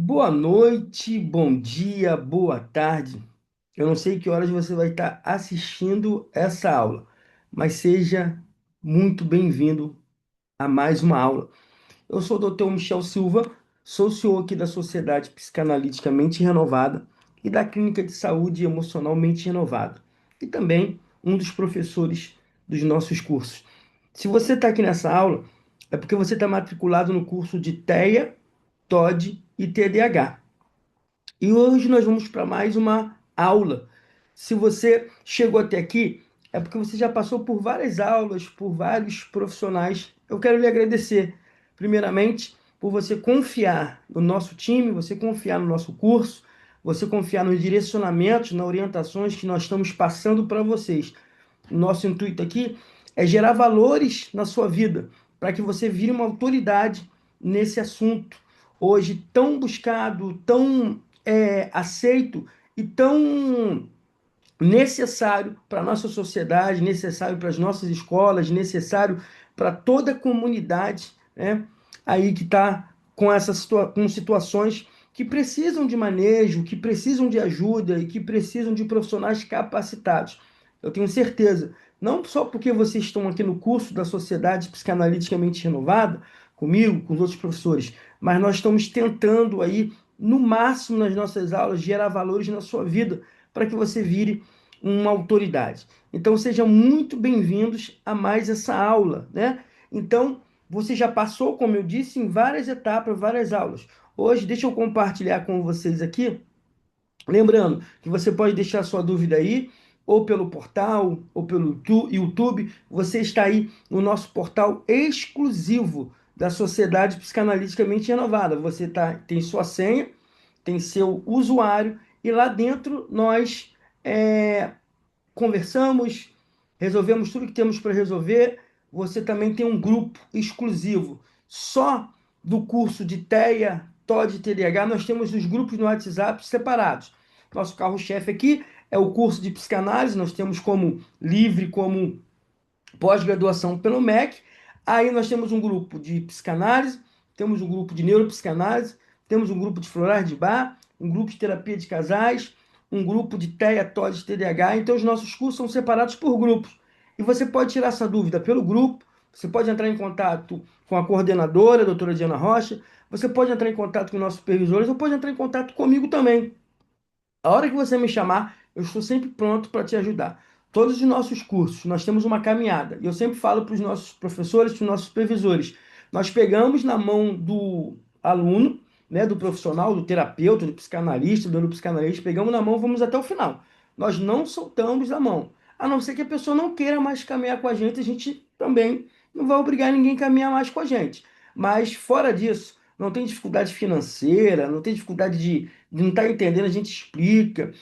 Boa noite, bom dia, boa tarde. Eu não sei que horas você vai estar assistindo essa aula, mas seja muito bem-vindo a mais uma aula. Eu sou o Dr. Michel Silva, sou CEO aqui da Sociedade Psicanalítica Mente Renovada e da Clínica de Saúde Emocional Mente Renovada, e também um dos professores dos nossos cursos. Se você está aqui nessa aula, é porque você está matriculado no curso de TEA, TOD e TDAH. E hoje nós vamos para mais uma aula. Se você chegou até aqui, é porque você já passou por várias aulas, por vários profissionais. Eu quero lhe agradecer, primeiramente, por você confiar no nosso time, você confiar no nosso curso, você confiar nos direcionamentos, nas orientações que nós estamos passando para vocês. O nosso intuito aqui é gerar valores na sua vida, para que você vire uma autoridade nesse assunto, hoje tão buscado, tão aceito e tão necessário para a nossa sociedade, necessário para as nossas escolas, necessário para toda a comunidade, né? Aí que está com com situações que precisam de manejo, que precisam de ajuda e que precisam de profissionais capacitados. Eu tenho certeza, não só porque vocês estão aqui no curso da Sociedade Psicanaliticamente Renovada, comigo, com os outros professores, mas nós estamos tentando aí, no máximo nas nossas aulas, gerar valores na sua vida, para que você vire uma autoridade. Então, sejam muito bem-vindos a mais essa aula, né? Então, você já passou, como eu disse, em várias etapas, várias aulas. Hoje, deixa eu compartilhar com vocês aqui. Lembrando que você pode deixar sua dúvida aí, ou pelo portal, ou pelo YouTube. Você está aí no nosso portal exclusivo da Sociedade Psicanaliticamente Renovada. Você tem sua senha, tem seu usuário, e lá dentro nós é, conversamos, resolvemos tudo que temos para resolver. Você também tem um grupo exclusivo só do curso de TEA, TOD e TDAH. Nós temos os grupos no WhatsApp separados. Nosso carro-chefe aqui é o curso de psicanálise, nós temos como livre, como pós-graduação pelo MEC. Aí nós temos um grupo de psicanálise, temos um grupo de neuropsicanálise, temos um grupo de florais de bar, um grupo de terapia de casais, um grupo de TEA, TOD, TDAH. Então os nossos cursos são separados por grupos. E você pode tirar essa dúvida pelo grupo, você pode entrar em contato com a coordenadora, a doutora Diana Rocha, você pode entrar em contato com nossos supervisores, ou pode entrar em contato comigo também. A hora que você me chamar, eu estou sempre pronto para te ajudar. Todos os nossos cursos, nós temos uma caminhada. E eu sempre falo para os nossos professores, para os nossos supervisores. Nós pegamos na mão do aluno, né, do profissional, do terapeuta, do psicanalista, do psicanalista, pegamos na mão, vamos até o final. Nós não soltamos a mão. A não ser que a pessoa não queira mais caminhar com a gente também não vai obrigar ninguém a caminhar mais com a gente. Mas fora disso, não tem dificuldade financeira, não tem dificuldade de não estar entendendo, a gente explica,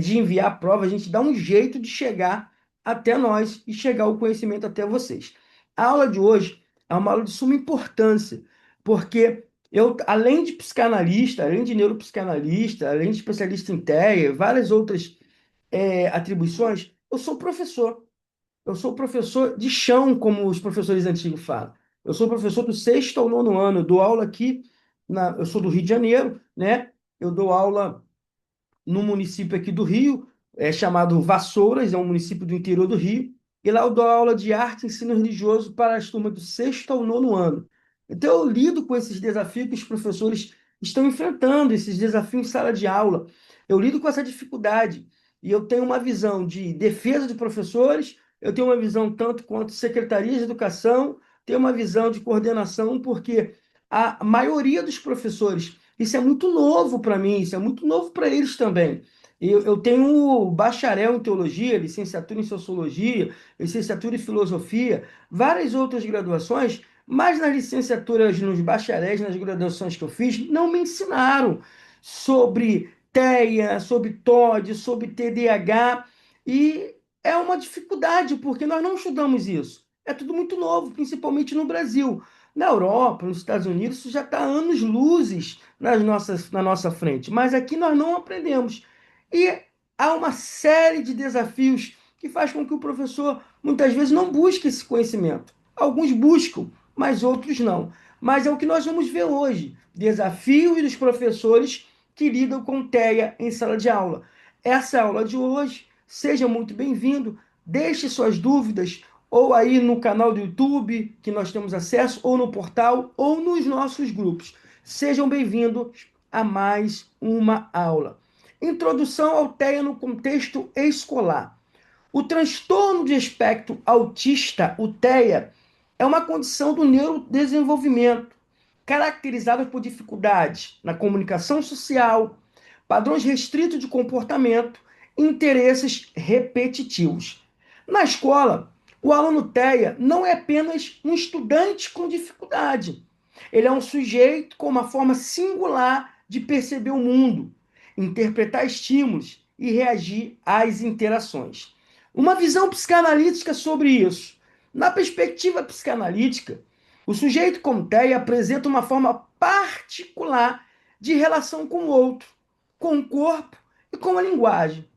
de enviar a prova, a gente dá um jeito de chegar até nós e chegar o conhecimento até vocês. A aula de hoje é uma aula de suma importância, porque eu, além de psicanalista, além de neuropsicanalista, além de especialista em TEA, várias outras atribuições, eu sou professor. Eu sou professor de chão, como os professores antigos falam. Eu sou professor do sexto ao nono ano. Eu dou aula aqui, eu sou do Rio de Janeiro, né? Eu dou aula no município aqui do Rio, chamado Vassouras, é um município do interior do Rio. E lá eu dou aula de arte e ensino religioso para as turmas do sexto ao nono ano. Então eu lido com esses desafios que os professores estão enfrentando, esses desafios em sala de aula. Eu lido com essa dificuldade. E eu tenho uma visão de defesa de professores, eu tenho uma visão tanto quanto secretaria de educação, tenho uma visão de coordenação, porque a maioria dos professores, isso é muito novo para mim, isso é muito novo para eles também. Eu tenho bacharel em teologia, licenciatura em sociologia, licenciatura em filosofia, várias outras graduações, mas nas licenciaturas, nos bacharéis, nas graduações que eu fiz, não me ensinaram sobre TEA, sobre TOD, sobre TDAH, e é uma dificuldade, porque nós não estudamos isso. É tudo muito novo, principalmente no Brasil. Na Europa, nos Estados Unidos, isso já está anos-luzes na nossa frente, mas aqui nós não aprendemos. E há uma série de desafios que faz com que o professor muitas vezes não busque esse conhecimento. Alguns buscam, mas outros não. mas é o que nós vamos ver hoje. Desafios dos professores que lidam com TEA em sala de aula. Essa é a aula de hoje. Seja muito bem-vindo. Deixe suas dúvidas ou aí no canal do YouTube, que nós temos acesso, ou no portal, ou nos nossos grupos. Sejam bem-vindos a mais uma aula. Introdução ao TEA no contexto escolar. O transtorno de espectro autista, o TEA, é uma condição do neurodesenvolvimento caracterizada por dificuldades na comunicação social, padrões restritos de comportamento e interesses repetitivos. Na escola, o aluno TEA não é apenas um estudante com dificuldade. Ele é um sujeito com uma forma singular de perceber o mundo, interpretar estímulos e reagir às interações. Uma visão psicanalítica sobre isso. Na perspectiva psicanalítica, o sujeito com TEA apresenta uma forma particular de relação com o outro, com o corpo e com a linguagem.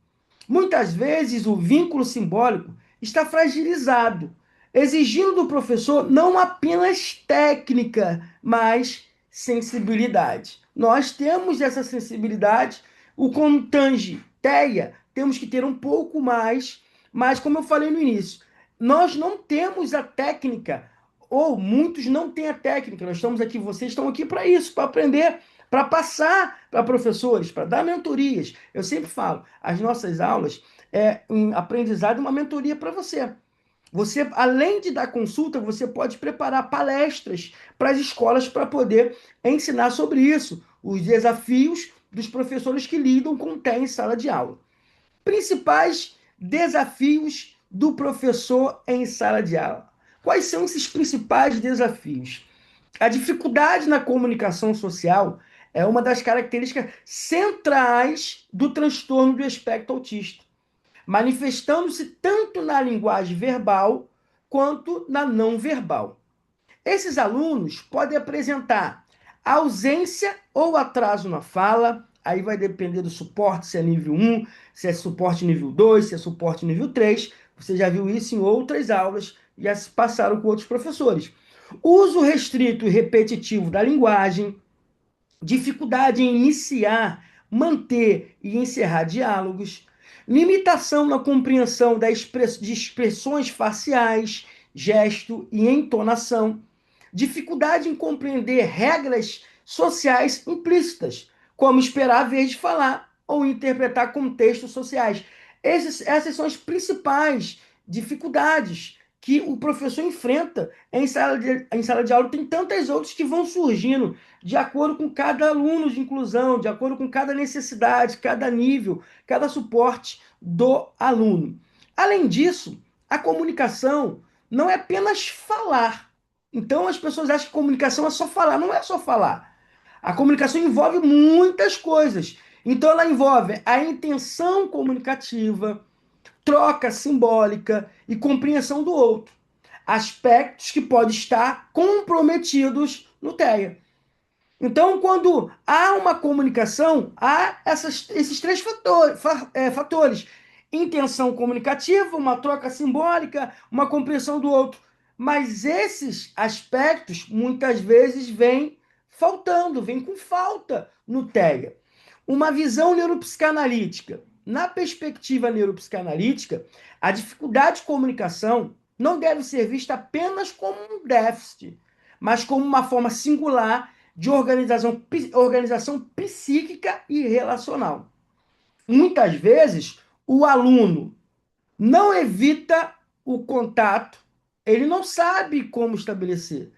Muitas vezes o vínculo simbólico está fragilizado, exigindo do professor não apenas técnica, mas sensibilidade. Nós temos essa sensibilidade, o contange, TEA, temos que ter um pouco mais, mas como eu falei no início, nós não temos a técnica, ou muitos não têm a técnica. Nós estamos aqui, vocês estão aqui para isso, para aprender, para passar para professores, para dar mentorias. Eu sempre falo, as nossas aulas é um aprendizado e uma mentoria para você. Você, além de dar consulta, você pode preparar palestras para as escolas para poder ensinar sobre isso, os desafios dos professores que lidam com o TEA em sala de aula. Principais desafios do professor em sala de aula. Quais são esses principais desafios? A dificuldade na comunicação social é uma das características centrais do transtorno do espectro autista, manifestando-se tanto na linguagem verbal quanto na não verbal. Esses alunos podem apresentar ausência ou atraso na fala, aí vai depender do suporte, se é nível 1, se é suporte nível 2, se é suporte nível 3. Você já viu isso em outras aulas, já se passaram com outros professores. Uso restrito e repetitivo da linguagem, dificuldade em iniciar, manter e encerrar diálogos, limitação na compreensão de expressões faciais, gesto e entonação, dificuldade em compreender regras sociais implícitas, como esperar a vez de falar ou interpretar contextos sociais. Essas são as principais dificuldades que o professor enfrenta em sala de aula. Tem tantas outras que vão surgindo de acordo com cada aluno de inclusão, de acordo com cada necessidade, cada nível, cada suporte do aluno. Além disso, a comunicação não é apenas falar. Então as pessoas acham que comunicação é só falar. Não é só falar. A comunicação envolve muitas coisas. Então ela envolve a intenção comunicativa, troca simbólica e compreensão do outro. Aspectos que podem estar comprometidos no TEA. Então, quando há uma comunicação, há esses três fatores: intenção comunicativa, uma troca simbólica, uma compreensão do outro. Mas esses aspectos, muitas vezes, vêm faltando, vêm com falta no TEA. Uma visão neuropsicanalítica. Na perspectiva neuropsicanalítica, a dificuldade de comunicação não deve ser vista apenas como um déficit, mas como uma forma singular de organização psíquica e relacional. Muitas vezes, o aluno não evita o contato, ele não sabe como estabelecer.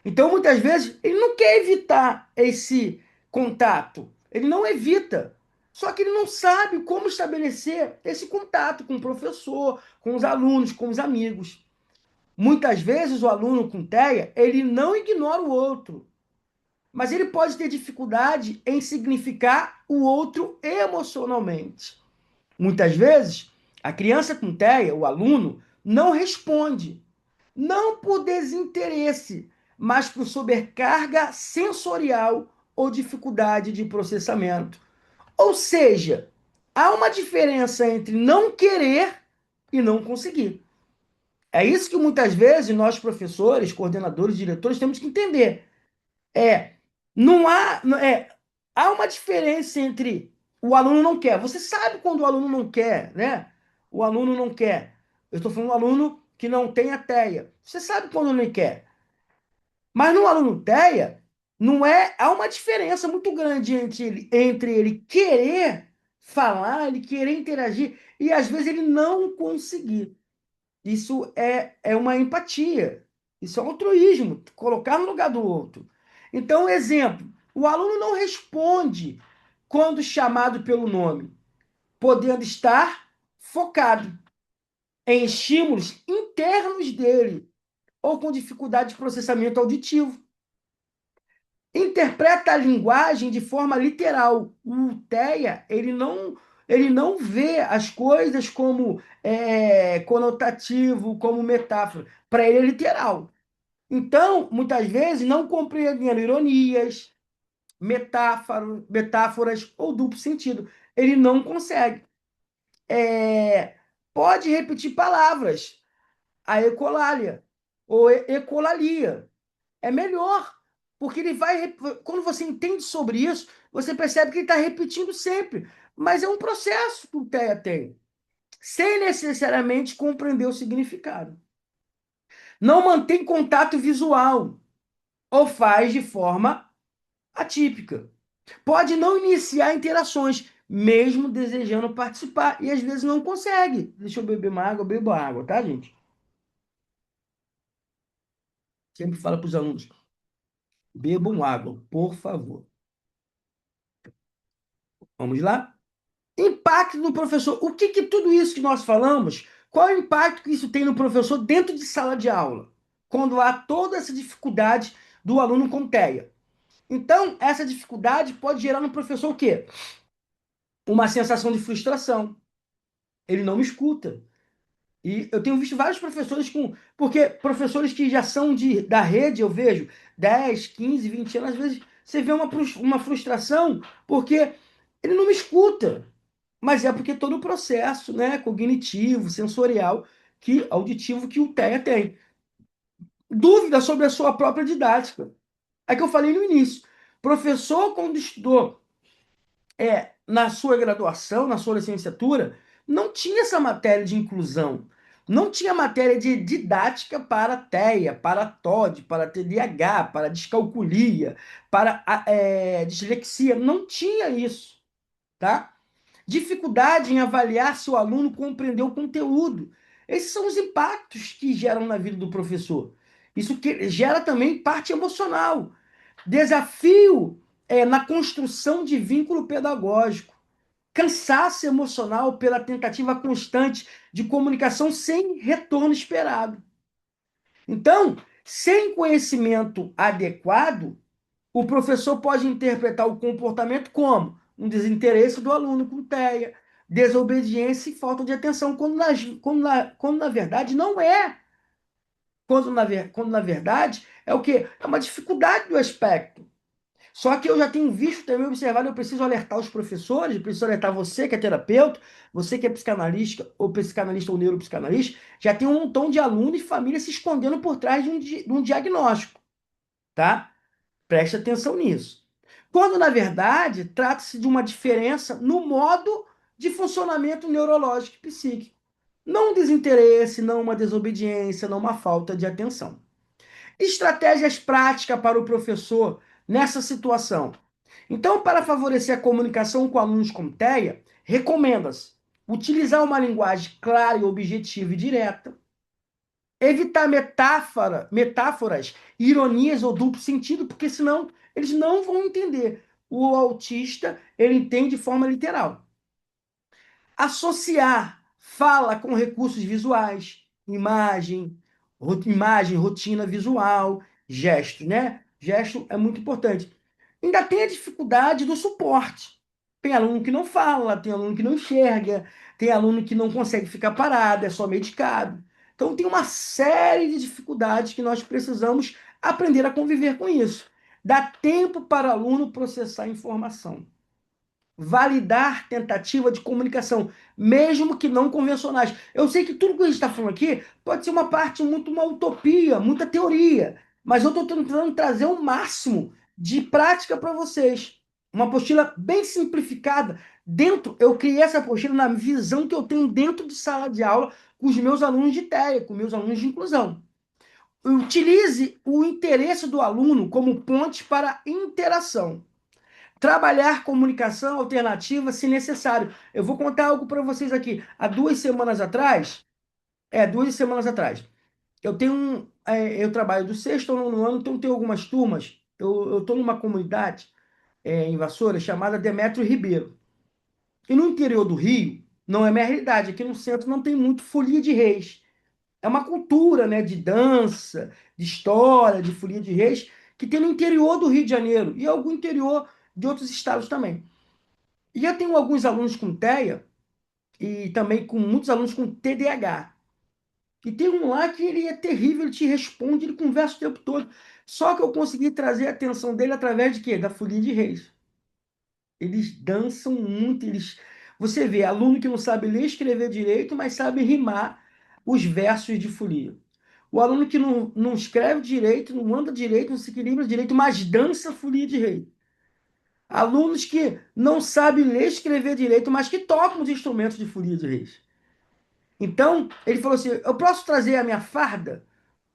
Então, muitas vezes, ele não quer evitar esse contato, ele não evita. Só que ele não sabe como estabelecer esse contato com o professor, com os alunos, com os amigos. Muitas vezes, o aluno com TEA, ele não ignora o outro, mas ele pode ter dificuldade em significar o outro emocionalmente. Muitas vezes, a criança com TEA, o aluno, não responde, não por desinteresse, mas por sobrecarga sensorial ou dificuldade de processamento. Ou seja, há uma diferença entre não querer e não conseguir. É isso que muitas vezes nós, professores, coordenadores, diretores, temos que entender. É, não há, há uma diferença entre o aluno não quer. Você sabe quando o aluno não quer, né? O aluno não quer. Eu estou falando do aluno que não tem a TEA. Você sabe quando ele quer. Mas no aluno TEA, não é, há uma diferença muito grande entre ele querer falar, ele querer interagir e às vezes ele não conseguir. Isso é uma empatia. Isso é um altruísmo, colocar no lugar do outro. Então, exemplo, o aluno não responde quando chamado pelo nome, podendo estar focado em estímulos internos dele ou com dificuldade de processamento auditivo. Interpreta a linguagem de forma literal. O TEA, ele não vê as coisas como conotativo, como metáfora. Para ele é literal. Então, muitas vezes, não compreendendo ironias, metáforas ou duplo sentido. Ele não consegue. É, pode repetir palavras, a ecolalia ou ecolalia. É melhor, porque ele vai. Quando você entende sobre isso, você percebe que ele está repetindo sempre. Mas é um processo que o TEA tem, sem necessariamente compreender o significado. Não mantém contato visual ou faz de forma atípica. Pode não iniciar interações, mesmo desejando participar, e às vezes não consegue. Deixa eu beber uma água, eu bebo água, tá, gente? Sempre falo para os alunos: bebam água, por favor. Vamos lá? Impacto no professor. O que que tudo isso que nós falamos, qual é o impacto que isso tem no professor dentro de sala de aula? Quando há toda essa dificuldade do aluno com TEA. Então, essa dificuldade pode gerar no professor o quê? Uma sensação de frustração. Ele não me escuta. E eu tenho visto vários professores com. Porque professores que já são da rede, eu vejo 10, 15, 20 anos, às vezes você vê uma frustração porque ele não me escuta. Mas é porque todo o processo, né, cognitivo, sensorial, auditivo que o TEA tem. Dúvida sobre a sua própria didática. É que eu falei no início. Professor, quando estudou na sua graduação, na sua licenciatura, não tinha essa matéria de inclusão. Não tinha matéria de didática para TEA, para TOD, para TDAH, para descalculia, para dislexia. Não tinha isso, tá? Dificuldade em avaliar se o aluno compreendeu o conteúdo. Esses são os impactos que geram na vida do professor. Isso que gera também parte emocional. Desafio na construção de vínculo pedagógico. Cansaço emocional pela tentativa constante de comunicação sem retorno esperado. Então, sem conhecimento adequado, o professor pode interpretar o comportamento como um desinteresse do aluno com TEA, desobediência e falta de atenção, quando na verdade não é. Quando na verdade é o quê? É uma dificuldade do aspecto. Só que eu já tenho visto também, observado, eu preciso alertar os professores, eu preciso alertar você que é terapeuta, você que é psicanalista ou neuropsicanalista, já tem um montão de alunos e famílias se escondendo por trás de um diagnóstico, tá? Preste atenção nisso. Quando, na verdade, trata-se de uma diferença no modo de funcionamento neurológico e psíquico. Não um desinteresse, não uma desobediência, não uma falta de atenção. Estratégias práticas para o professor nessa situação. Então, para favorecer a comunicação com alunos com TEA, recomenda-se utilizar uma linguagem clara e objetiva e direta, evitar metáforas, ironias ou duplo sentido, porque senão eles não vão entender. O autista, ele entende de forma literal. Associar fala com recursos visuais, imagem, rotina visual, gesto, né? Gesto é muito importante. Ainda tem a dificuldade do suporte. Tem aluno que não fala, tem aluno que não enxerga, tem aluno que não consegue ficar parado, é só medicado. Então tem uma série de dificuldades que nós precisamos aprender a conviver com isso. Dá tempo para o aluno processar a informação, validar tentativa de comunicação, mesmo que não convencionais. Eu sei que tudo que a gente está falando aqui pode ser uma parte muito uma utopia, muita teoria, mas eu estou tentando trazer o máximo de prática para vocês. Uma apostila bem simplificada. Eu criei essa apostila na visão que eu tenho dentro de sala de aula com os meus alunos de TEA, com meus alunos de inclusão. Utilize o interesse do aluno como ponte para interação. Trabalhar comunicação alternativa se necessário. Eu vou contar algo para vocês aqui. Há 2 semanas atrás, 2 semanas atrás, eu trabalho do sexto ao nono ano, então tem algumas turmas. Eu estou numa comunidade em Vassoura chamada Demétrio Ribeiro. E no interior do Rio, não é minha realidade. Aqui no centro não tem muito folia de reis. É uma cultura, né, de dança, de história, de folia de reis, que tem no interior do Rio de Janeiro e algum interior de outros estados também. E eu tenho alguns alunos com TEA e também com muitos alunos com TDAH. E tem um lá que ele é terrível, ele te responde, ele conversa o tempo todo. Só que eu consegui trazer a atenção dele através de quê? Da folia de reis. Eles dançam muito, você vê aluno que não sabe ler e escrever direito, mas sabe rimar os versos de folia. O aluno que não escreve direito, não anda direito, não se equilibra direito, mas dança folia de rei. Alunos que não sabem ler e escrever direito, mas que tocam os instrumentos de folia de reis. Então, ele falou assim: eu posso trazer a minha farda,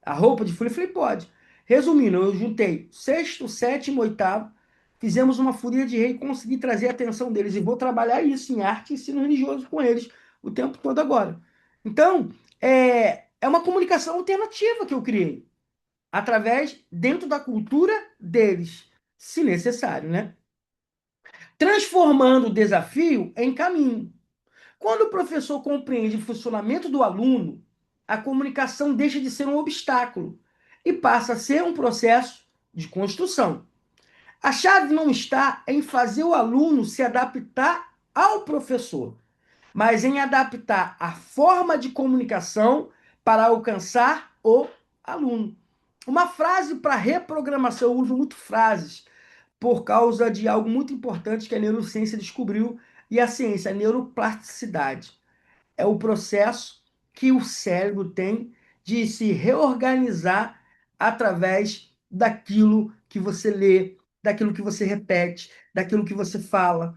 a roupa de folia? Eu falei: pode. Resumindo, eu juntei sexto, sétimo, oitavo, fizemos uma folia de rei e consegui trazer a atenção deles. E vou trabalhar isso em arte e ensino religioso com eles o tempo todo agora. Então, é uma comunicação alternativa que eu criei, através, dentro da cultura deles, se necessário, né? Transformando o desafio em caminho. Quando o professor compreende o funcionamento do aluno, a comunicação deixa de ser um obstáculo e passa a ser um processo de construção. A chave não está em fazer o aluno se adaptar ao professor, mas em adaptar a forma de comunicação para alcançar o aluno. Uma frase para reprogramação, eu uso muito frases por causa de algo muito importante que a neurociência descobriu e a ciência, a neuroplasticidade. É o processo que o cérebro tem de se reorganizar através daquilo que você lê, daquilo que você repete, daquilo que você fala.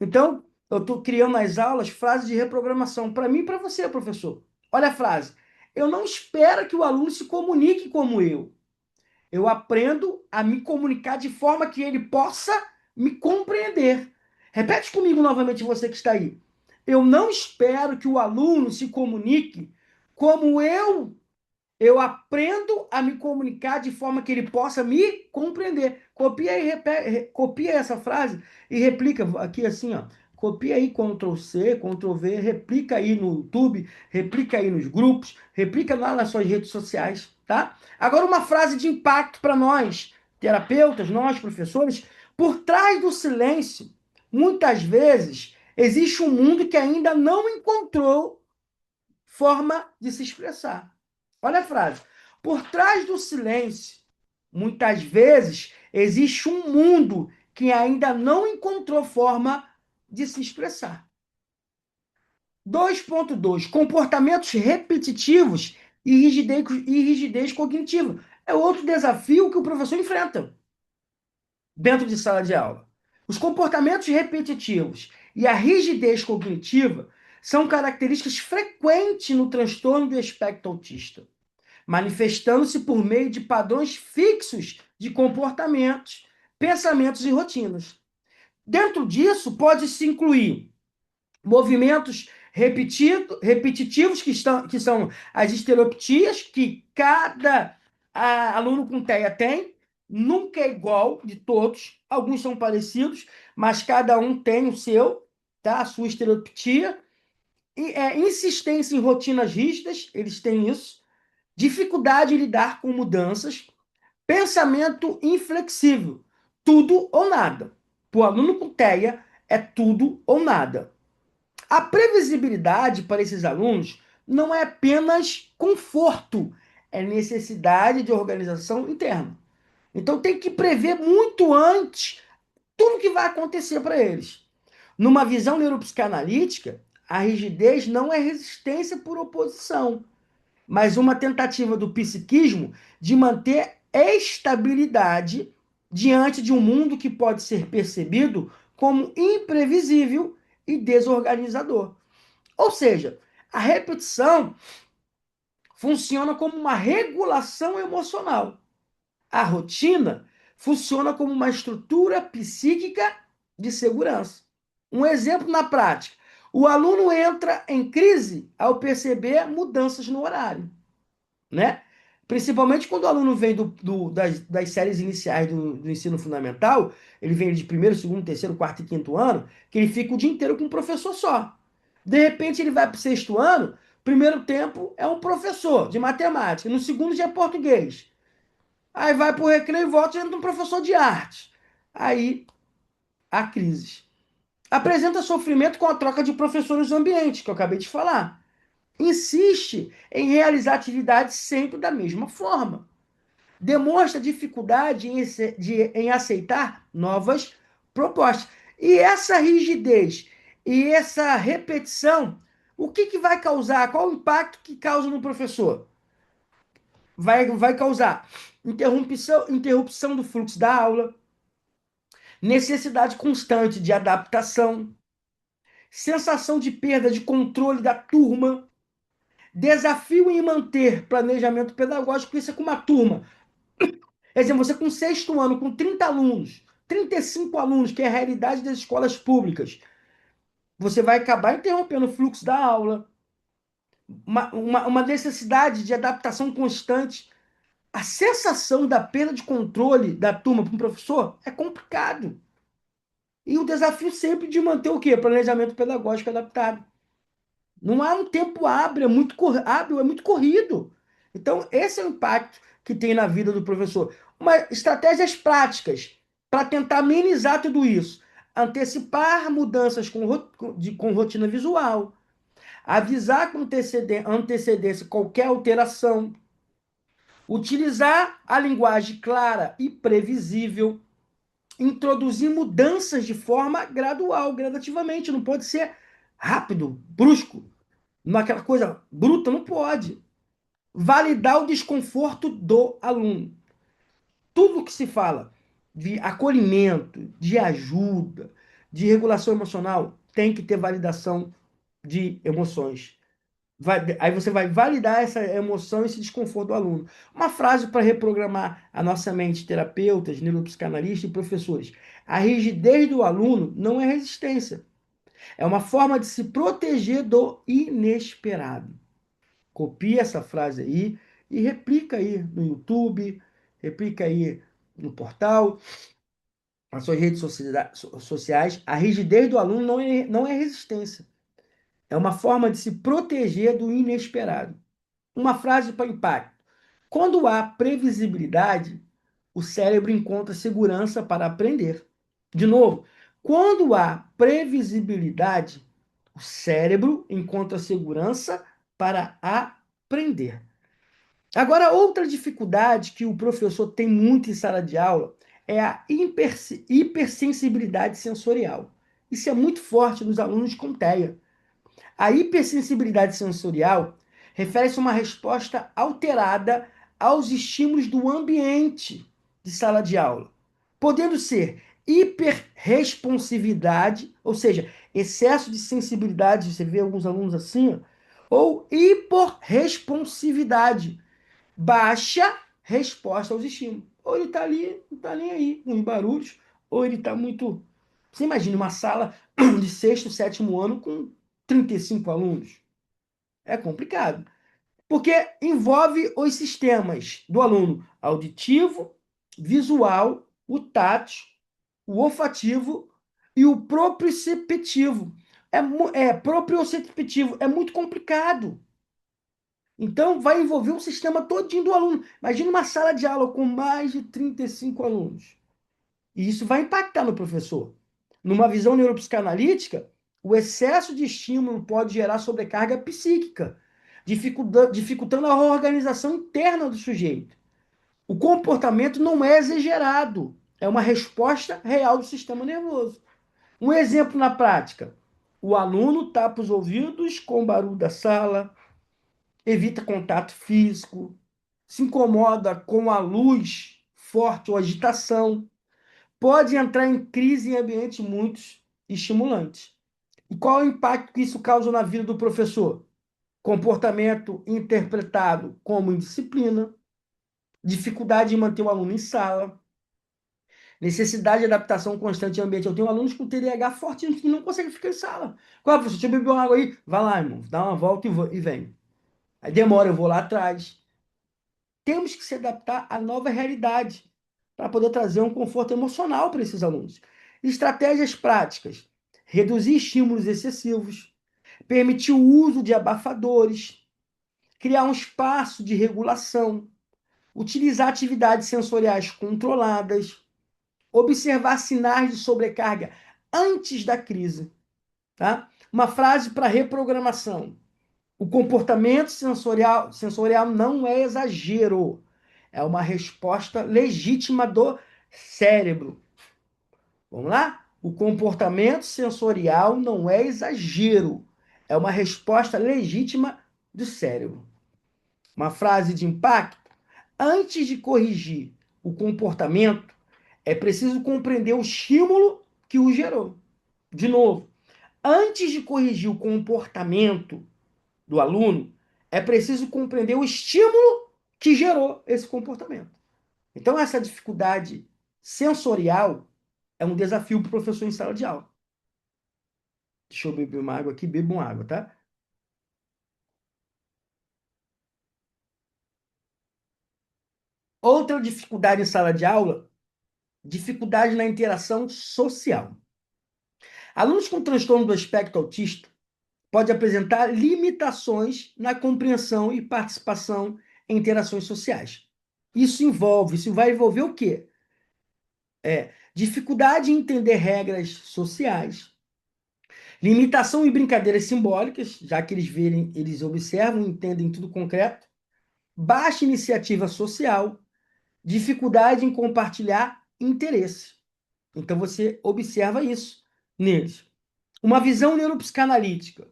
Então, eu estou criando nas aulas frases de reprogramação para mim e para você, professor. Olha a frase. Eu não espero que o aluno se comunique como eu. Eu aprendo a me comunicar de forma que ele possa me compreender. Repete comigo novamente, você que está aí. Eu não espero que o aluno se comunique como eu aprendo a me comunicar de forma que ele possa me compreender. Copia essa frase e replica aqui assim, ó. Copia aí, Ctrl C, Ctrl V, replica aí no YouTube, replica aí nos grupos, replica lá nas suas redes sociais, tá? Agora uma frase de impacto para nós, terapeutas, nós, professores. Por trás do silêncio, muitas vezes, existe um mundo que ainda não encontrou forma de se expressar. Olha a frase. Por trás do silêncio, muitas vezes, existe um mundo que ainda não encontrou forma de se expressar. 2.2. Comportamentos repetitivos e rigidez cognitiva. É outro desafio que o professor enfrenta dentro de sala de aula. Os comportamentos repetitivos e a rigidez cognitiva são características frequentes no transtorno do espectro autista, manifestando-se por meio de padrões fixos de comportamentos, pensamentos e rotinas. Dentro disso, pode-se incluir movimentos repetitivos, que são as estereotipias, que cada aluno com TEA tem, nunca é igual de todos, alguns são parecidos, mas cada um tem o seu, tá? A sua estereotipia. Insistência em rotinas rígidas, eles têm isso. Dificuldade em lidar com mudanças. Pensamento inflexível. Tudo ou nada. Para o aluno com TEA, é tudo ou nada. A previsibilidade para esses alunos não é apenas conforto, é necessidade de organização interna. Então tem que prever muito antes tudo o que vai acontecer para eles. Numa visão neuropsicanalítica, a rigidez não é resistência por oposição, mas uma tentativa do psiquismo de manter estabilidade diante de um mundo que pode ser percebido como imprevisível e desorganizador. Ou seja, a repetição funciona como uma regulação emocional. A rotina funciona como uma estrutura psíquica de segurança. Um exemplo na prática: o aluno entra em crise ao perceber mudanças no horário, né? Principalmente quando o aluno vem das séries iniciais do ensino fundamental, ele vem de primeiro, segundo, terceiro, quarto e quinto ano, que ele fica o dia inteiro com um professor só. De repente ele vai para o sexto ano, primeiro tempo é um professor de matemática, no segundo já é português. Aí vai para o recreio e volta e entra um professor de arte. Aí há crises. Apresenta sofrimento com a troca de professores do ambiente, que eu acabei de falar. Insiste em realizar atividades sempre da mesma forma. Demonstra dificuldade em aceitar novas propostas. E essa rigidez e essa repetição, o que vai causar? Qual o impacto que causa no professor? Vai causar interrupção do fluxo da aula, necessidade constante de adaptação, sensação de perda de controle da turma, desafio em manter planejamento pedagógico. Isso é com uma turma. Exemplo, você com sexto ano, com 30 alunos, 35 alunos, que é a realidade das escolas públicas, você vai acabar interrompendo o fluxo da aula, uma necessidade de adaptação constante. A sensação da perda de controle da turma para um professor é complicado. E o desafio sempre de manter o quê? Planejamento pedagógico adaptado. Não há um tempo hábil, hábil, é muito corrido. Então, esse é o impacto que tem na vida do professor. Estratégias práticas para tentar amenizar tudo isso. Antecipar mudanças com rotina visual. Avisar com antecedência qualquer alteração. Utilizar a linguagem clara e previsível. Introduzir mudanças de forma gradual, gradativamente. Não pode ser rápido, brusco, naquela coisa bruta, não pode. Validar o desconforto do aluno. Tudo que se fala de acolhimento, de ajuda, de regulação emocional, tem que ter validação de emoções. Aí você vai validar essa emoção, esse desconforto do aluno. Uma frase para reprogramar a nossa mente, terapeutas, neuropsicanalistas e professores. A rigidez do aluno não é resistência. É uma forma de se proteger do inesperado. Copia essa frase aí e replica aí no YouTube, replica aí no portal, nas suas redes sociais. A rigidez do aluno não é resistência. É uma forma de se proteger do inesperado. Uma frase para impacto. Quando há previsibilidade, o cérebro encontra segurança para aprender. De novo, quando há previsibilidade, o cérebro encontra segurança para aprender. Agora, outra dificuldade que o professor tem muito em sala de aula é a hipersensibilidade sensorial. Isso é muito forte nos alunos com TEA. A hipersensibilidade sensorial refere-se a uma resposta alterada aos estímulos do ambiente de sala de aula, podendo ser hiperresponsividade, ou seja, excesso de sensibilidade, você vê alguns alunos assim, ó, ou hiporresponsividade, baixa resposta aos estímulos. Ou ele está ali, não está nem aí com os barulhos, ou ele está muito. Você imagina uma sala de sexto, sétimo ano com 35 alunos. É complicado. Porque envolve os sistemas do aluno auditivo, visual, o tátil, o olfativo e o proprioceptivo. Proprioceptivo. É muito complicado. Então, vai envolver um sistema todinho do aluno. Imagina uma sala de aula com mais de 35 alunos. E isso vai impactar no professor. Numa visão neuropsicanalítica, o excesso de estímulo pode gerar sobrecarga psíquica, dificultando a organização interna do sujeito. O comportamento não é exagerado, é uma resposta real do sistema nervoso. Um exemplo na prática: o aluno tapa os ouvidos com o barulho da sala, evita contato físico, se incomoda com a luz forte ou agitação, pode entrar em crise em ambientes muito estimulantes. E qual é o impacto que isso causa na vida do professor? Comportamento interpretado como indisciplina, dificuldade em manter o aluno em sala, necessidade de adaptação constante em ambiente. Eu tenho alunos com TDAH forte que não conseguem ficar em sala. Qual, professor? Deixa eu beber uma água aí. Vai lá, irmão. Dá uma volta e vem. Aí demora, eu vou lá atrás. Temos que se adaptar à nova realidade para poder trazer um conforto emocional para esses alunos. Estratégias práticas: reduzir estímulos excessivos, permitir o uso de abafadores, criar um espaço de regulação, utilizar atividades sensoriais controladas, observar sinais de sobrecarga antes da crise. Tá? Uma frase para reprogramação: o comportamento sensorial não é exagero, é uma resposta legítima do cérebro. Vamos lá? O comportamento sensorial não é exagero, é uma resposta legítima do cérebro. Uma frase de impacto: antes de corrigir o comportamento, é preciso compreender o estímulo que o gerou. De novo, antes de corrigir o comportamento do aluno, é preciso compreender o estímulo que gerou esse comportamento. Então, essa dificuldade sensorial é um desafio para o professor em sala de aula. Deixa eu beber uma água aqui, bebo uma água, tá? Outra dificuldade em sala de aula, dificuldade na interação social. Alunos com transtorno do espectro autista podem apresentar limitações na compreensão e participação em interações sociais. Isso vai envolver o quê? Dificuldade em entender regras sociais, limitação em brincadeiras simbólicas, já que eles observam e entendem tudo concreto, baixa iniciativa social, dificuldade em compartilhar interesse. Então você observa isso neles. Uma visão neuropsicanalítica.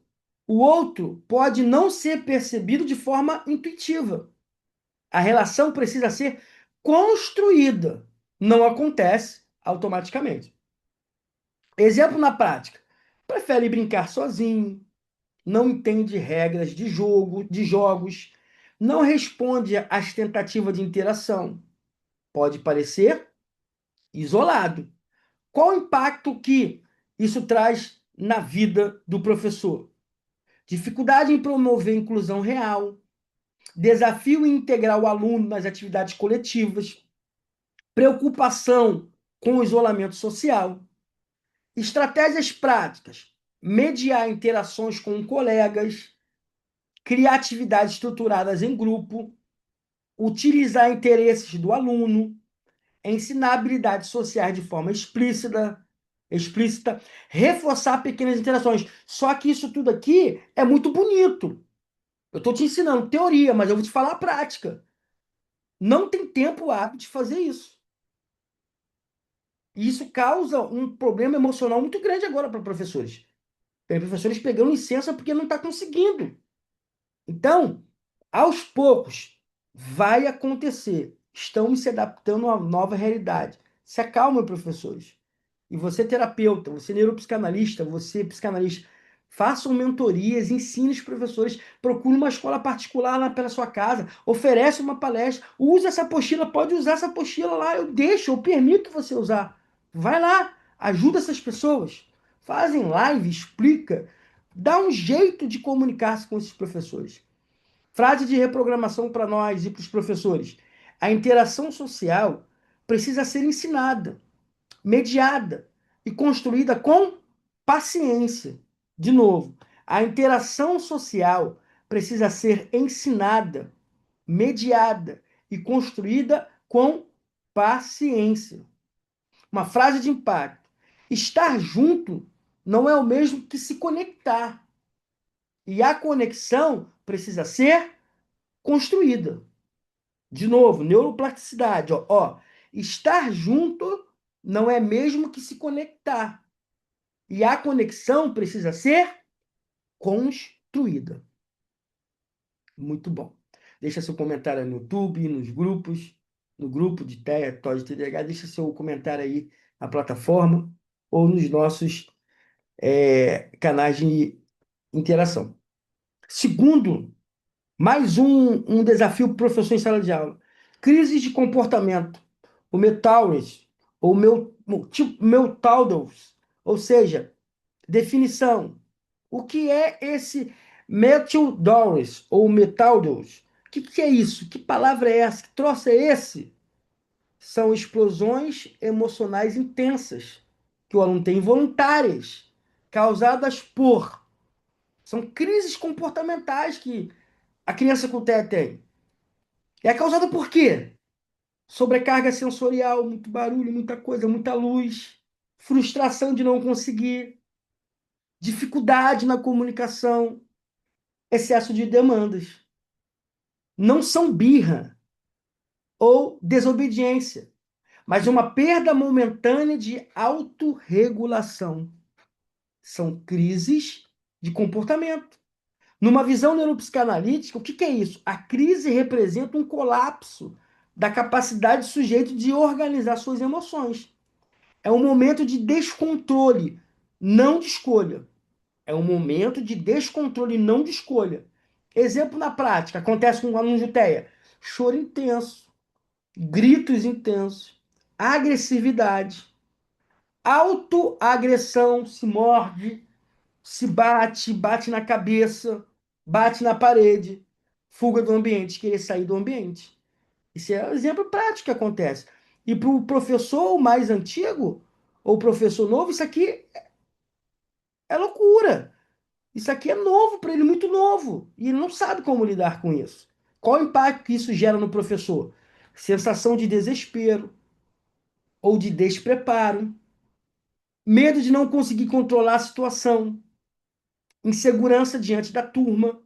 O outro pode não ser percebido de forma intuitiva. A relação precisa ser construída, não acontece automaticamente. Exemplo na prática: prefere brincar sozinho, não entende regras de jogos, não responde às tentativas de interação. Pode parecer isolado. Qual o impacto que isso traz na vida do professor? Dificuldade em promover inclusão real, desafio em integrar o aluno nas atividades coletivas, preocupação com o isolamento social, estratégias práticas: mediar interações com colegas, criar atividades estruturadas em grupo, utilizar interesses do aluno, ensinar habilidades sociais de forma explícita, reforçar pequenas interações. Só que isso tudo aqui é muito bonito. Eu estou te ensinando teoria, mas eu vou te falar a prática. Não tem tempo hábil de fazer isso. E isso causa um problema emocional muito grande agora para professores. Tem professores pegando licença porque não está conseguindo. Então, aos poucos, vai acontecer. Estamos se adaptando a uma nova realidade. Se acalmem, professores. E você, terapeuta, você, neuropsicanalista, você, psicanalista, façam mentorias, ensine os professores, procure uma escola particular lá pela sua casa, oferece uma palestra, use essa apostila, pode usar essa apostila lá, eu deixo, eu permito você usar. Vai lá, ajuda essas pessoas. Fazem live, explica, dá um jeito de comunicar-se com esses professores. Frase de reprogramação para nós e para os professores: a interação social precisa ser ensinada, mediada e construída com paciência. De novo, a interação social precisa ser ensinada, mediada e construída com paciência. Uma frase de impacto: estar junto não é o mesmo que se conectar. E a conexão precisa ser construída. De novo, neuroplasticidade. Estar junto não é mesmo que se conectar. E a conexão precisa ser construída. Muito bom. Deixa seu comentário no YouTube, nos grupos, no grupo de TEA, TOD, TDAH. Deixa seu comentário aí na plataforma ou nos nossos canais de interação. Segundo, mais um desafio para o professor em sala de aula. Crise de comportamento. O Metauris, ou tipo Meutaudals, ou seja, definição. O que é esse Metaldoris ou Metaldos? O que é isso? Que palavra é essa? Que troço é esse? São explosões emocionais intensas que o aluno tem involuntárias, causadas por. São crises comportamentais que a criança com TEA tem. É causada por quê? Sobrecarga sensorial, muito barulho, muita coisa, muita luz, frustração de não conseguir, dificuldade na comunicação, excesso de demandas. Não são birra ou desobediência, mas uma perda momentânea de autorregulação. São crises de comportamento. Numa visão neuropsicanalítica, o que é isso? A crise representa um colapso da capacidade do sujeito de organizar suas emoções. É um momento de descontrole, não de escolha. É um momento de descontrole, não de escolha. Exemplo na prática, acontece com um aluno de TEA. Choro intenso, gritos intensos, agressividade, autoagressão, se morde, se bate, bate na cabeça, bate na parede, fuga do ambiente, querer sair do ambiente. Isso é um exemplo prático que acontece. E para o professor mais antigo, ou professor novo, isso aqui é loucura. Isso aqui é novo para ele, muito novo. E ele não sabe como lidar com isso. Qual o impacto que isso gera no professor? Sensação de desespero ou de despreparo, medo de não conseguir controlar a situação, insegurança diante da turma,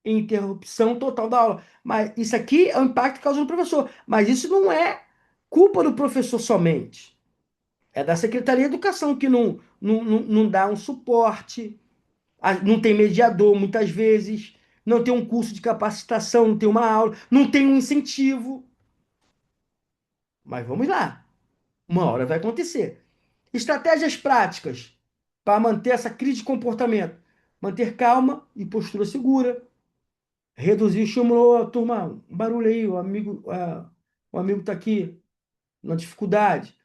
interrupção total da aula. Mas isso aqui é o impacto que causa no professor. Mas isso não é culpa do professor somente. É da Secretaria de Educação que não dá um suporte, não tem mediador muitas vezes, não tem um curso de capacitação, não tem uma aula, não tem um incentivo. Mas vamos lá, uma hora vai acontecer. Estratégias práticas para manter essa crise de comportamento: manter calma e postura segura, reduzir o estímulo. "Ô, turma, um barulho aí, o amigo está aqui na dificuldade.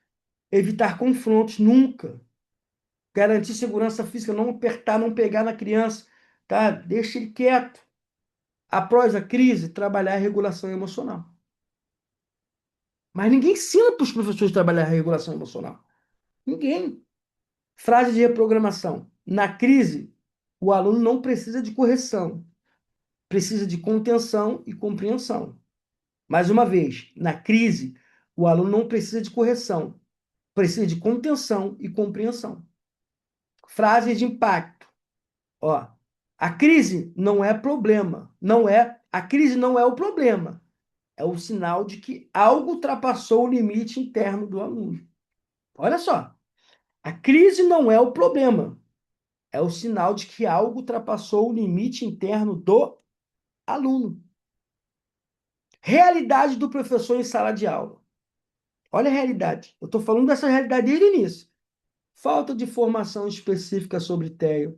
Evitar confrontos, nunca. Garantir segurança física, não apertar, não pegar na criança, tá? Deixa ele quieto. Após a crise, trabalhar a regulação emocional. Mas ninguém ensina para os professores trabalhar a regulação emocional. Ninguém. Frase de reprogramação. Na crise, o aluno não precisa de correção, precisa de contenção e compreensão. Mais uma vez, na crise, o aluno não precisa de correção, precisa de contenção e compreensão. Frase de impacto. Ó, a crise não é problema, a crise não é o problema. É o sinal de que algo ultrapassou o limite interno do aluno. Olha só, a crise não é o problema, é o sinal de que algo ultrapassou o limite interno do aluno. Realidade do professor em sala de aula. Olha a realidade. Eu estou falando dessa realidade desde o início. Falta de formação específica sobre TEA.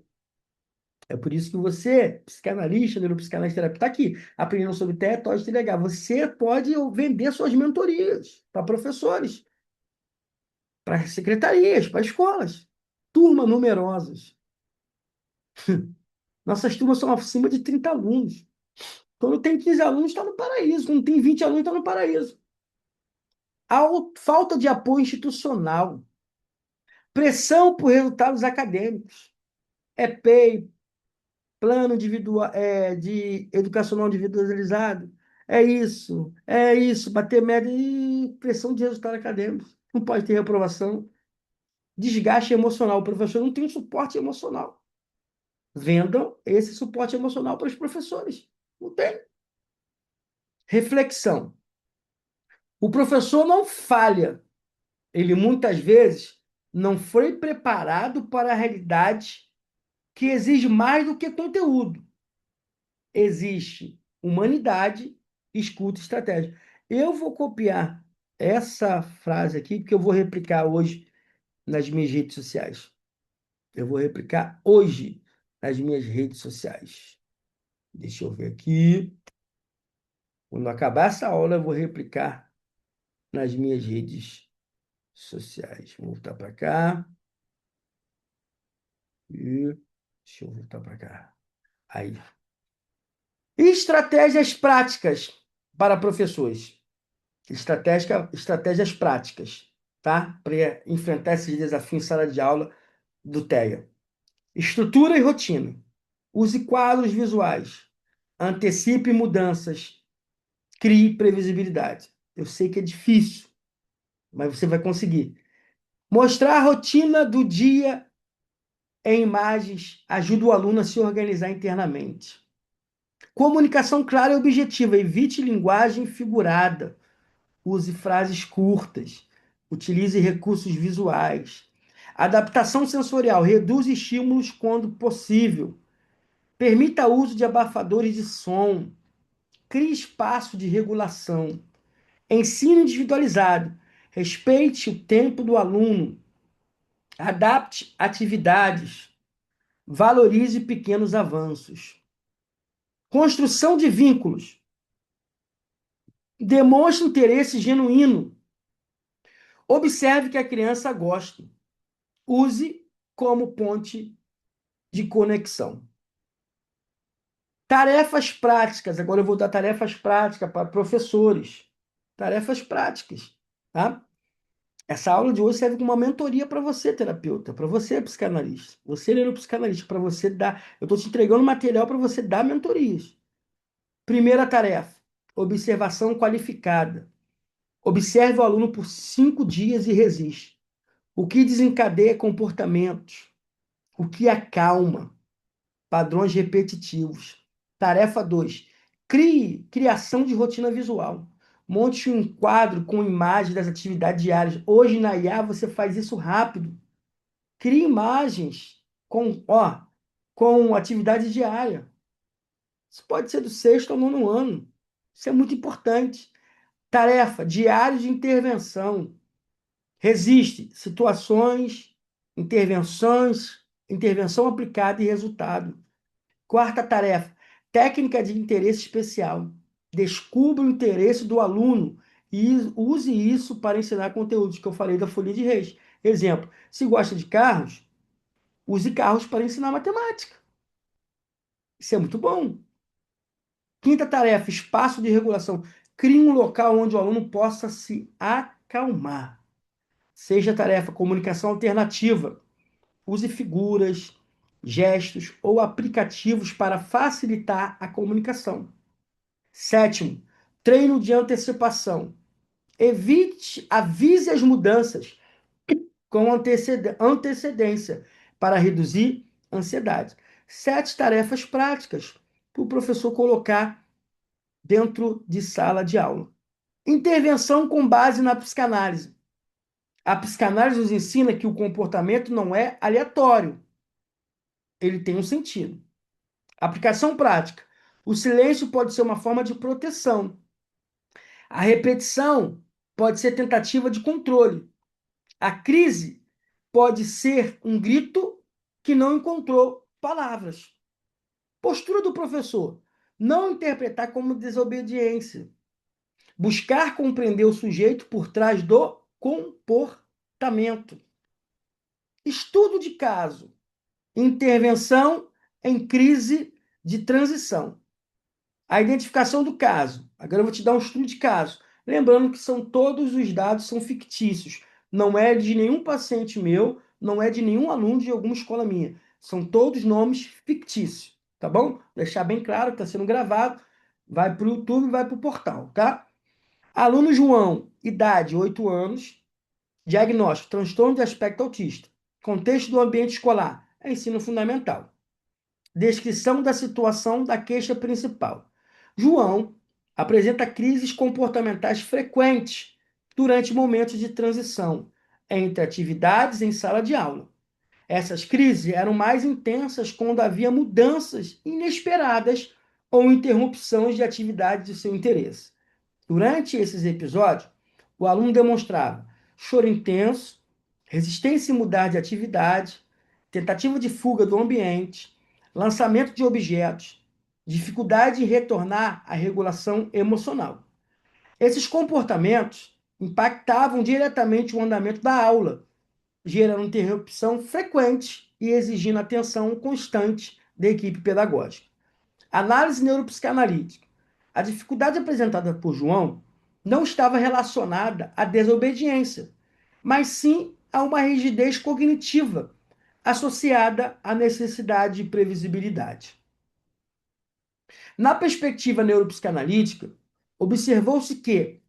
É por isso que você, psicanalista, neuropsicanalista, terapeuta, está aqui aprendendo sobre TEA, TOD, TDAH. Você pode vender suas mentorias para professores, para secretarias, para escolas. Turmas numerosas. Nossas turmas são acima de 30 alunos. Quando tem 15 alunos, está no paraíso. Quando tem 20 alunos, está no paraíso. Falta de apoio institucional. Pressão por resultados acadêmicos. PEI, plano individual, de educacional individualizado. É isso, bater média e pressão de resultado acadêmico. Não pode ter reprovação. Desgaste emocional. O professor não tem suporte emocional. Vendam esse suporte emocional para os professores. Não tem. Reflexão. O professor não falha. Ele muitas vezes não foi preparado para a realidade que exige mais do que conteúdo. Existe humanidade, escuta e estratégia. Eu vou copiar essa frase aqui, porque eu vou replicar hoje nas minhas redes sociais. Eu vou replicar hoje nas minhas redes sociais. Deixa eu ver aqui. Quando acabar essa aula, eu vou replicar nas minhas redes sociais. Vou voltar para cá. E deixa eu voltar para cá. Aí. Estratégias práticas para professores. Estratégias práticas, tá? Para enfrentar esses desafios em sala de aula do TEA. Estrutura e rotina. Use quadros visuais. Antecipe mudanças. Crie previsibilidade. Eu sei que é difícil, mas você vai conseguir. Mostrar a rotina do dia em imagens ajuda o aluno a se organizar internamente. Comunicação clara e objetiva. Evite linguagem figurada. Use frases curtas. Utilize recursos visuais. Adaptação sensorial. Reduz estímulos quando possível. Permita o uso de abafadores de som. Crie espaço de regulação. Ensino individualizado. Respeite o tempo do aluno. Adapte atividades. Valorize pequenos avanços. Construção de vínculos. Demonstre interesse genuíno. Observe que a criança gosta. Use como ponte de conexão. Tarefas práticas. Agora eu vou dar tarefas práticas para professores. Tarefas práticas, tá? Essa aula de hoje serve como uma mentoria para você, terapeuta, para você, psicanalista. Você, neuropsicanalista, para você dar. Eu estou te entregando material para você dar mentorias. Primeira tarefa: observação qualificada. Observe o aluno por 5 dias e resiste. O que desencadeia comportamentos? O que acalma? Padrões repetitivos. Tarefa 2. Criação de rotina visual. Monte um quadro com imagens das atividades diárias. Hoje na IA você faz isso rápido. Crie imagens com atividade diária. Isso pode ser do sexto ao nono ano. Isso é muito importante. Tarefa: diário de intervenção. Resiste situações, intervenção aplicada e resultado. Quarta tarefa: técnica de interesse especial. Descubra o interesse do aluno e use isso para ensinar conteúdos que eu falei da Folia de Reis. Exemplo: se gosta de carros, use carros para ensinar matemática. Isso é muito bom. Quinta tarefa: espaço de regulação. Crie um local onde o aluno possa se acalmar. Sexta tarefa: comunicação alternativa. Use figuras, gestos ou aplicativos para facilitar a comunicação. Sétimo, treino de antecipação. Avise as mudanças com antecedência para reduzir ansiedade. 7 tarefas práticas para o professor colocar dentro de sala de aula. Intervenção com base na psicanálise. A psicanálise nos ensina que o comportamento não é aleatório, ele tem um sentido. Aplicação prática. O silêncio pode ser uma forma de proteção. A repetição pode ser tentativa de controle. A crise pode ser um grito que não encontrou palavras. Postura do professor: não interpretar como desobediência. Buscar compreender o sujeito por trás do comportamento. Estudo de caso. Intervenção em crise de transição. A identificação do caso. Agora eu vou te dar um estudo de caso. Lembrando que todos os dados são fictícios. Não é de nenhum paciente meu, não é de nenhum aluno de alguma escola minha. São todos nomes fictícios, tá bom? Deixar bem claro que está sendo gravado. Vai para o YouTube, vai para o portal, tá? Aluno João, idade 8 anos. Diagnóstico: transtorno de aspecto autista. Contexto do ambiente escolar: é ensino fundamental. Descrição da situação da queixa principal. João apresenta crises comportamentais frequentes durante momentos de transição entre atividades em sala de aula. Essas crises eram mais intensas quando havia mudanças inesperadas ou interrupções de atividades de seu interesse. Durante esses episódios, o aluno demonstrava choro intenso, resistência em mudar de atividade, tentativa de fuga do ambiente, lançamento de objetos, dificuldade em retornar à regulação emocional. Esses comportamentos impactavam diretamente o andamento da aula, gerando interrupção frequente e exigindo atenção constante da equipe pedagógica. Análise neuropsicanalítica. A dificuldade apresentada por João não estava relacionada à desobediência, mas sim a uma rigidez cognitiva associada à necessidade de previsibilidade. Na perspectiva neuropsicanalítica, observou-se que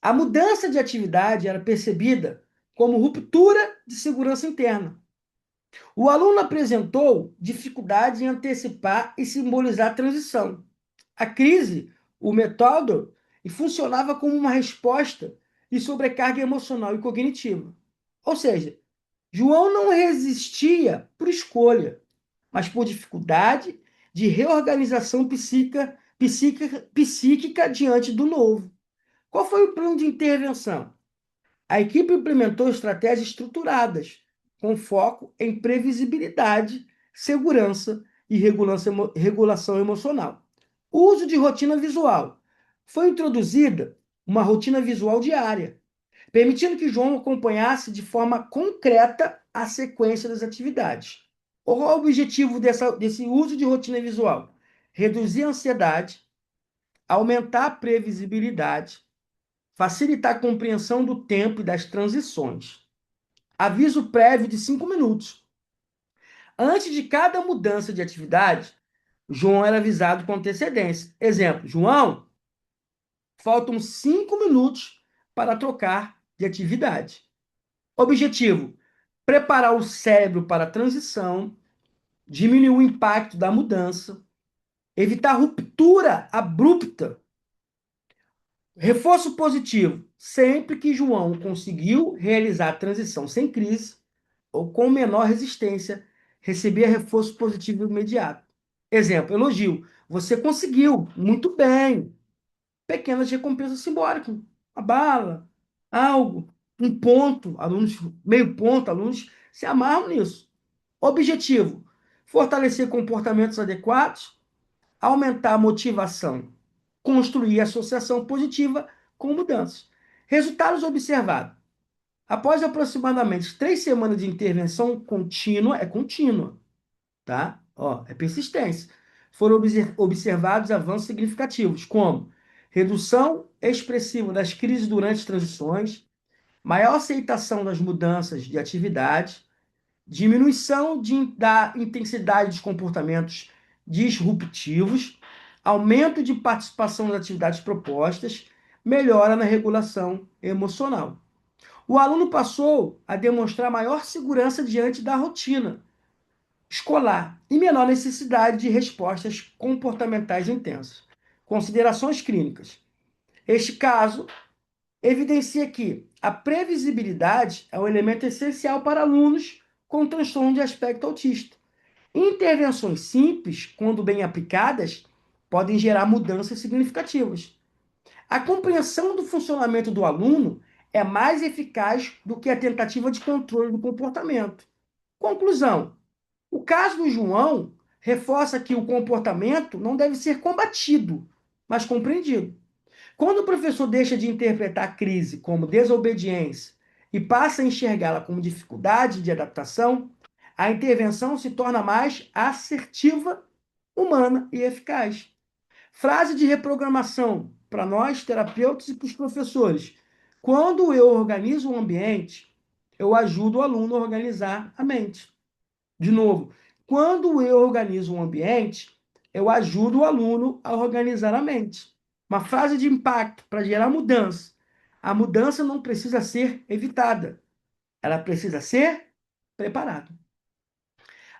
a mudança de atividade era percebida como ruptura de segurança interna. O aluno apresentou dificuldade em antecipar e simbolizar a transição. A crise, o método, funcionava como uma resposta de sobrecarga emocional e cognitiva. Ou seja, João não resistia por escolha, mas por dificuldade de reorganização psíquica diante do novo. Qual foi o plano de intervenção? A equipe implementou estratégias estruturadas, com foco em previsibilidade, segurança e regulação emocional. O uso de rotina visual. Foi introduzida uma rotina visual diária, permitindo que João acompanhasse de forma concreta a sequência das atividades. Qual é o objetivo desse uso de rotina visual? Reduzir a ansiedade, aumentar a previsibilidade, facilitar a compreensão do tempo e das transições. Aviso prévio de 5 minutos. Antes de cada mudança de atividade, João era avisado com antecedência. Exemplo, João, faltam 5 minutos para trocar de atividade. Objetivo: preparar o cérebro para a transição, diminuir o impacto da mudança, evitar ruptura abrupta. Reforço positivo: sempre que João conseguiu realizar a transição sem crise ou com menor resistência, recebia reforço positivo imediato. Exemplo, elogio: você conseguiu, muito bem. Pequenas recompensas simbólicas, uma bala, algo, um ponto, alunos, meio ponto, alunos se amarram nisso. Objetivo: fortalecer comportamentos adequados, aumentar a motivação, construir associação positiva com mudanças. Resultados observados. Após aproximadamente 3 semanas de intervenção contínua, é contínua, tá? Ó, é persistência. Foram observados avanços significativos, como redução expressiva das crises durante as transições, maior aceitação das mudanças de atividade, diminuição da intensidade dos comportamentos disruptivos, aumento de participação nas atividades propostas, melhora na regulação emocional. O aluno passou a demonstrar maior segurança diante da rotina escolar e menor necessidade de respostas comportamentais intensas. Considerações clínicas. Este caso evidencia que a previsibilidade é um elemento essencial para alunos com transtorno de aspecto autista. Intervenções simples, quando bem aplicadas, podem gerar mudanças significativas. A compreensão do funcionamento do aluno é mais eficaz do que a tentativa de controle do comportamento. Conclusão: o caso do João reforça que o comportamento não deve ser combatido, mas compreendido. Quando o professor deixa de interpretar a crise como desobediência e passa a enxergá-la como dificuldade de adaptação, a intervenção se torna mais assertiva, humana e eficaz. Frase de reprogramação para nós, terapeutas, e para os professores. Quando eu organizo o ambiente, eu ajudo o aluno a organizar a mente. De novo, quando eu organizo um ambiente, eu ajudo o aluno a organizar a mente. Uma frase de impacto para gerar mudança. A mudança não precisa ser evitada, ela precisa ser preparada.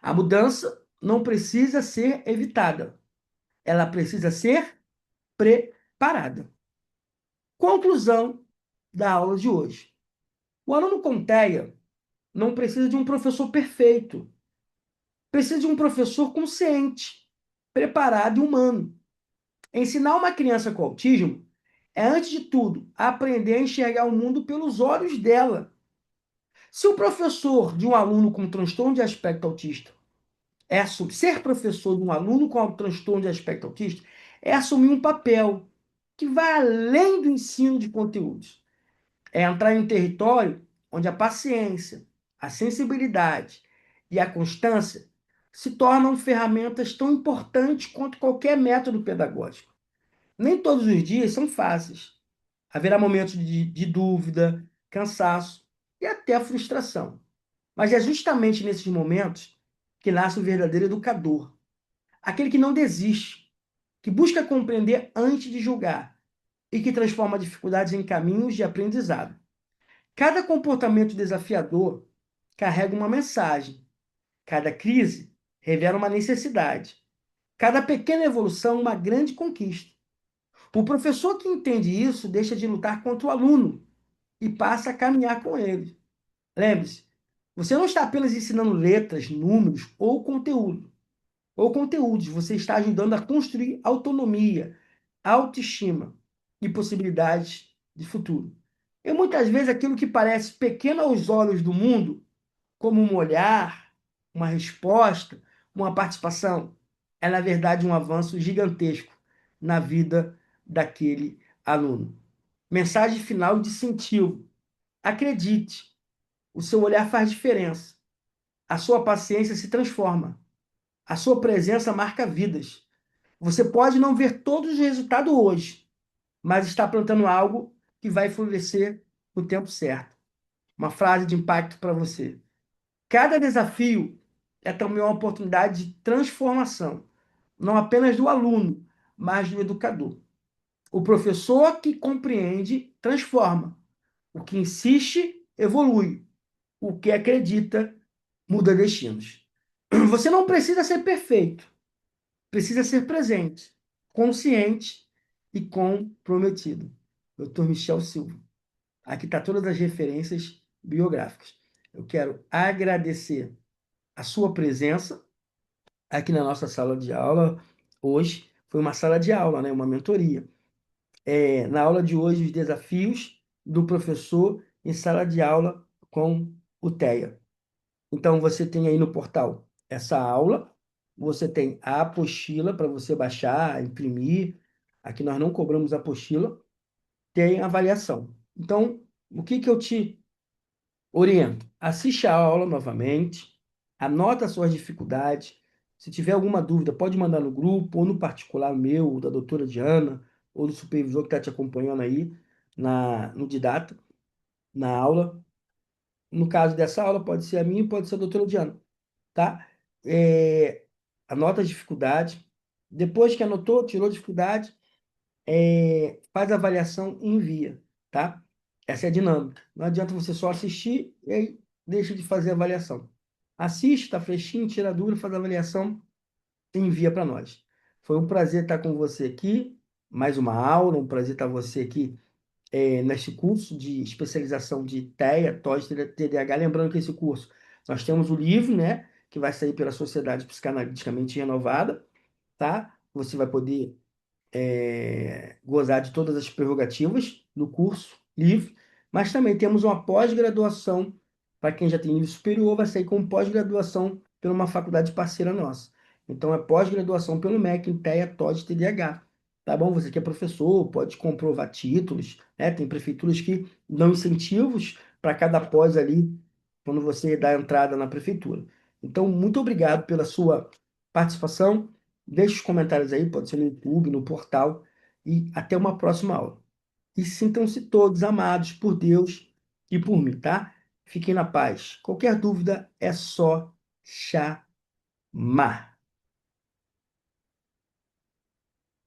A mudança não precisa ser evitada, ela precisa ser preparada. Conclusão da aula de hoje. O aluno com TEA não precisa de um professor perfeito, precisa de um professor consciente, preparado e humano. Ensinar uma criança com autismo é, antes de tudo, aprender a enxergar o mundo pelos olhos dela, Se o professor de um aluno com transtorno de aspecto autista ser professor de um aluno com transtorno de aspecto autista é assumir um papel que vai além do ensino de conteúdos. É entrar em um território onde a paciência, a sensibilidade e a constância se tornam ferramentas tão importantes quanto qualquer método pedagógico. Nem todos os dias são fáceis. Haverá momentos de dúvida, cansaço e até frustração. Mas é justamente nesses momentos que nasce o verdadeiro educador. Aquele que não desiste, que busca compreender antes de julgar e que transforma dificuldades em caminhos de aprendizado. Cada comportamento desafiador carrega uma mensagem. Cada crise revela uma necessidade. Cada pequena evolução, uma grande conquista. O professor que entende isso deixa de lutar contra o aluno e passa a caminhar com ele. Lembre-se, você não está apenas ensinando letras, números ou conteúdos, você está ajudando a construir autonomia, autoestima e possibilidades de futuro. E muitas vezes aquilo que parece pequeno aos olhos do mundo, como um olhar, uma resposta, uma participação, é na verdade um avanço gigantesco na vida daquele aluno. Mensagem final de incentivo. Acredite, o seu olhar faz diferença. A sua paciência se transforma. A sua presença marca vidas. Você pode não ver todos os resultados hoje, mas está plantando algo que vai florescer no tempo certo. Uma frase de impacto para você. Cada desafio é também uma oportunidade de transformação, não apenas do aluno, mas do educador. O professor que compreende transforma. O que insiste evolui. O que acredita muda destinos. Você não precisa ser perfeito, precisa ser presente, consciente e comprometido. Dr. Michel Silva. Aqui está todas as referências biográficas. Eu quero agradecer a sua presença aqui na nossa sala de aula hoje. Foi uma sala de aula, né? Uma mentoria. Na aula de hoje, os desafios do professor em sala de aula com o TEA. Então, você tem aí no portal essa aula, você tem a apostila para você baixar, imprimir. Aqui nós não cobramos apostila, tem avaliação. Então, o que que eu te oriento? Assiste a aula novamente, anota as suas dificuldades. Se tiver alguma dúvida, pode mandar no grupo ou no particular meu, da doutora Diana, ou do supervisor que está te acompanhando aí no Didata, na aula. No caso dessa aula, pode ser a minha, pode ser a doutora Diana, tá? É, anota as dificuldades. Depois que anotou, tirou a dificuldade, faz a avaliação e envia, tá? Essa é a dinâmica. Não adianta você só assistir e aí deixa de fazer a avaliação. Assiste, tá fresquinho, tira a dúvida, faz a avaliação e envia para nós. Foi um prazer estar com você aqui. Mais uma aula, um prazer estar com você aqui neste curso de especialização de TEA, TOS, TDAH. Lembrando que esse curso, nós temos o livro, né, que vai sair pela Sociedade Psicanaliticamente Renovada, tá? Você vai poder gozar de todas as prerrogativas do curso livre, mas também temos uma pós-graduação para quem já tem nível superior, vai sair com pós-graduação por uma faculdade parceira nossa. Então, é pós-graduação pelo MEC em TEA, TOD, TDAH. Tá bom? Você que é professor, pode comprovar títulos, né? Tem prefeituras que dão incentivos para cada pós ali, quando você dá a entrada na prefeitura. Então, muito obrigado pela sua participação. Deixe os comentários aí, pode ser no YouTube, no portal, e até uma próxima aula. E sintam-se todos amados por Deus e por mim, tá? Fiquem na paz. Qualquer dúvida é só chamar.